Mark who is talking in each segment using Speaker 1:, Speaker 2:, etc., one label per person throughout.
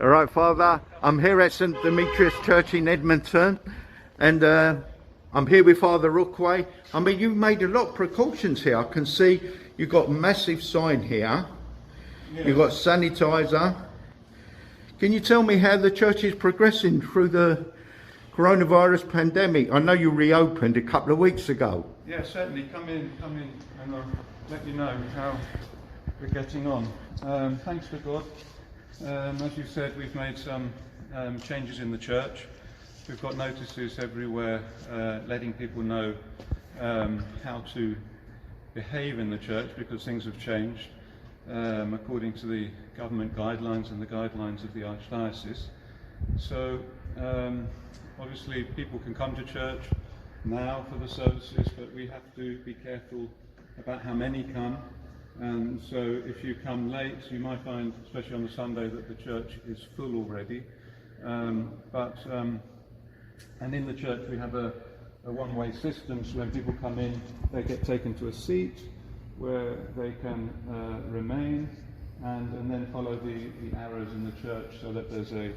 Speaker 1: All right, Father, I'm here at St Demetrios Church in Edmonton, and I'm here with Father Hookway. I mean, you made a lot of precautions here. I can see you've got a massive sign here. Yeah. You've got sanitizer. Can you tell me how the church is progressing through the coronavirus pandemic? I know you reopened a couple of weeks ago.
Speaker 2: Yeah, certainly. Come in, and I'll let you know how we're getting on. Thanks for God. As you said, we've made some changes in the church. We've got notices everywhere letting people know how to behave in the church because things have changed according to the government guidelines and the guidelines of the Archdiocese. So obviously people can come to church now for the services, but we have to be careful about how many come. And so if you come late, you might find, especially on the Sunday, that the church is full already. And in the church we have a one-way system, so when people come in, they get taken to a seat where they can remain and then follow the arrows in the church so that there's a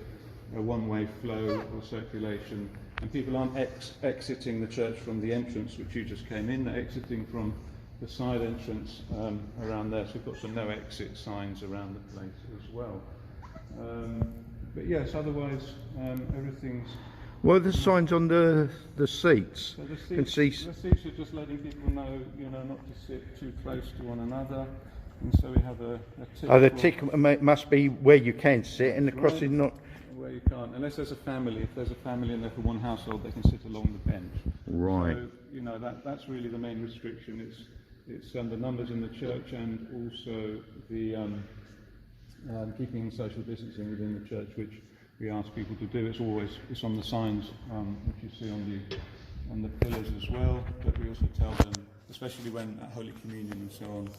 Speaker 2: one-way flow or circulation. And people aren't exiting the church from the entrance, which you just came in, they're exiting from the side entrance around there, so we've got some no exit signs around the place as well. But yes, otherwise everything's...
Speaker 1: Well, the signs on the seats.
Speaker 2: So the seats are just letting people know, not to sit too close to one another. And so we have a tick.
Speaker 1: Oh, the tick must be where you can sit, and the cross is not...
Speaker 2: Where you can't, unless there's a family. If there's a family in there for one household, they can sit along the bench.
Speaker 1: Right.
Speaker 2: So, that's really the main restriction. It's the numbers in the church, and also the keeping social distancing within the church, which we ask people to do. It's on the signs which you see on the pillars as well. But we also tell them, especially when at Holy Communion and so on,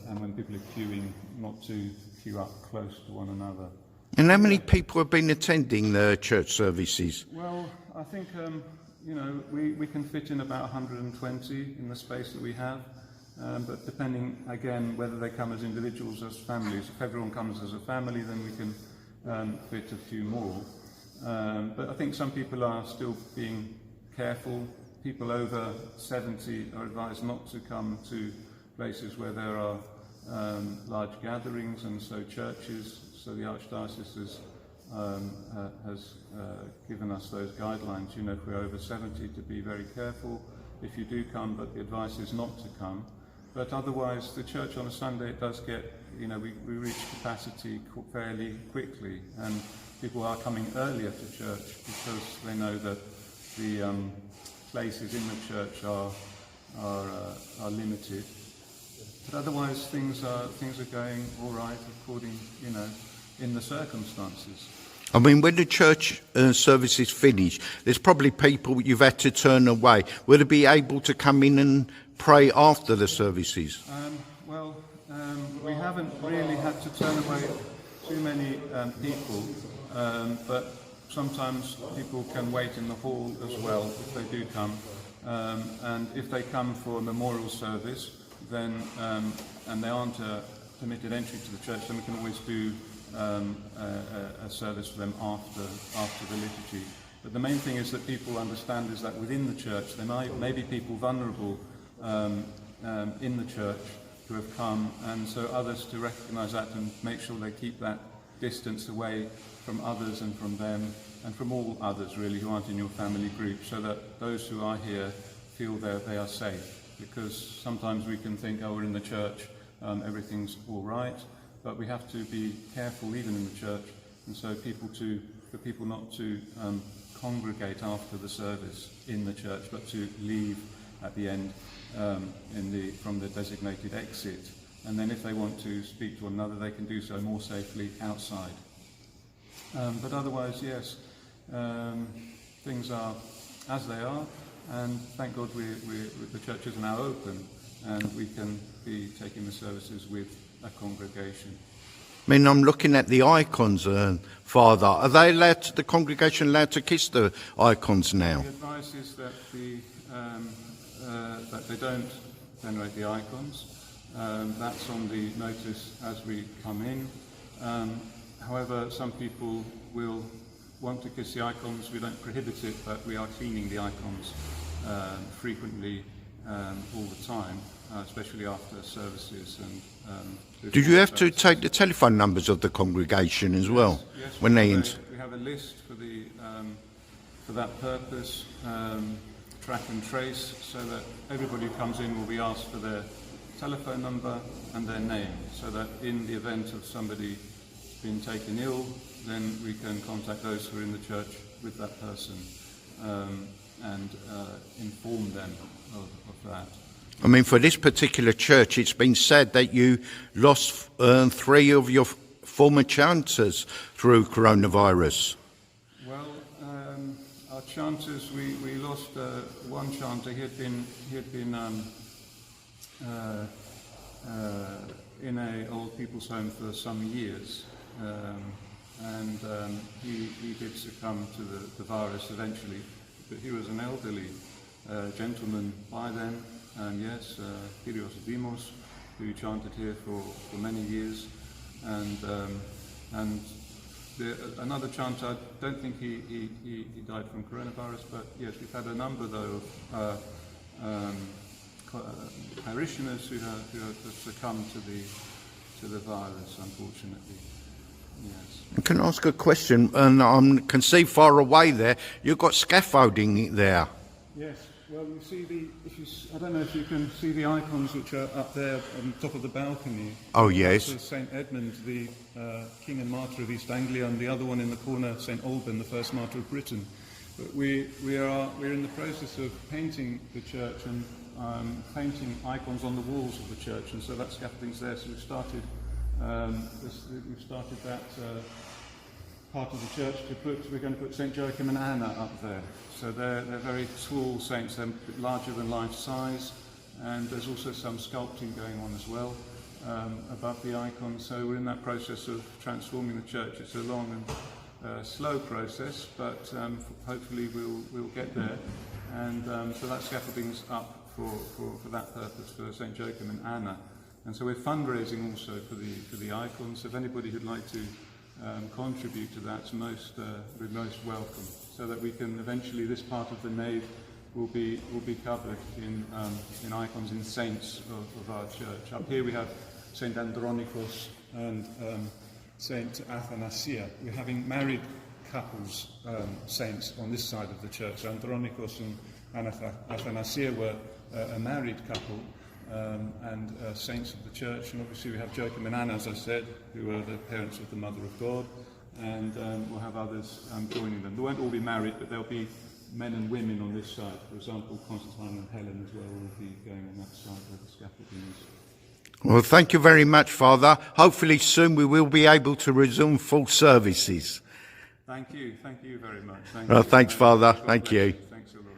Speaker 2: and when people are queuing, not to queue up close to one another.
Speaker 1: And how many people have been attending the church services?
Speaker 2: Well, I think we can fit in about 120 in the space that we have. But depending, again, whether they come as individuals or as families. If everyone comes as a family, then we can fit a few more. But I think some people are still being careful. People over 70 are advised not to come to places where there are large gatherings, and so churches. So the Archdiocese has given us those guidelines. If we're over 70, to be very careful if you do come, but the advice is not to come. But otherwise, the church on a Sunday, it does get, we reach capacity fairly quickly, and people are coming earlier to church because they know that the places in the church are limited. But otherwise, things are going all right according, in the circumstances.
Speaker 1: I mean, when the church service is finished, there's probably people you've had to turn away. Will they be able to come in and pray after the services?
Speaker 2: We haven't really had to turn away too many people, but sometimes people can wait in the hall as well if they do come. And if they come for a memorial service, then and they aren't permitted entry to the church, then we can always do a service for them after the liturgy. But the main thing is that people understand is that within the church there may be people vulnerable in the church who have come, and so others to recognise that and make sure they keep that distance away from others and from them and from all others really who aren't in your family group, so that those who are here feel that they are safe. Because sometimes we can think, we're in the church, everything's all right. But we have to be careful even in the church, and so for people not to congregate after the service in the church, but to leave at the end from the designated exit. And then if they want to speak to one another, they can do so more safely outside. But otherwise, yes, things are as they are, and thank God the churches are now open, and we can be taking the services with a congregation.
Speaker 1: I mean, I'm looking at the icons, Father. Are they the congregation allowed to kiss the icons now?
Speaker 2: The advice is that that they don't venerate the icons. That's on the notice as we come in. However, some people will want to kiss the icons. We don't prohibit it, but we are cleaning the icons frequently all the time, especially after services. And
Speaker 1: Do you have to take the telephone numbers of the congregation as well?
Speaker 2: Yes,
Speaker 1: when they
Speaker 2: we have a list for that purpose, track and trace, so that everybody who comes in will be asked for their telephone number and their name, so that in the event of somebody being taken ill, then we can contact those who are in the church with that person and inform them of that.
Speaker 1: I mean, for this particular church, it's been said that you lost 3 of your former chanters through coronavirus.
Speaker 2: Well, our chanters, we lost one chanter. He had been in a old people's home for some years, and he did succumb to the virus eventually. But he was an elderly gentleman by then, and yes, Demetrios, who chanted here for many years, and another chanter, I don't think he died from coronavirus, but yes, we've had a number though of parishioners who have succumbed to the virus, unfortunately. Yes.
Speaker 1: I can ask a question, and I can see far away there, you've got scaffolding there.
Speaker 2: Yes, well, you see I don't know if you can see the icons which are up there on top of the balcony.
Speaker 1: Oh, yes.
Speaker 2: That's St. Edmund, the King and Martyr of East Anglia, and the other one in the corner, St. Alban, the first Martyr of Britain. But we're in the process of painting the church and painting icons on the walls of the church, and so that scaffolding's there. So we've started that part of the church we're going to put St. Joachim and Anna up there. So they're very tall saints, they're larger than life size, and there's also some sculpting going on as well above the icons. So we're in that process of transforming the church. It's a long and slow process, but hopefully we'll get there. And so that scaffolding's up for that purpose, for St. Joachim and Anna. And so we're fundraising also for the icons. If anybody who'd like to contribute to that, we're most welcome, so that we can eventually, this part of the nave will be covered in icons, in saints of our church. Up here we have Saint Andronikos and Saint Athanasia. We're having married couples, saints, on this side of the church. Andronikos and Athanasia were a married couple, and saints of the church. And obviously we have Joachim and Anna, as I said, who are the parents of the Mother of God, and we'll have others joining them. They won't all be married, but there'll be men and women on this side. For example, Constantine and Helen as well will be going on that side where the scaffolding is.
Speaker 1: Well, thank you very much, Father. Hopefully soon we will be able to resume full services.
Speaker 2: Thank you very much.
Speaker 1: Thanks, Father. Thank you.
Speaker 2: Thanks a lot.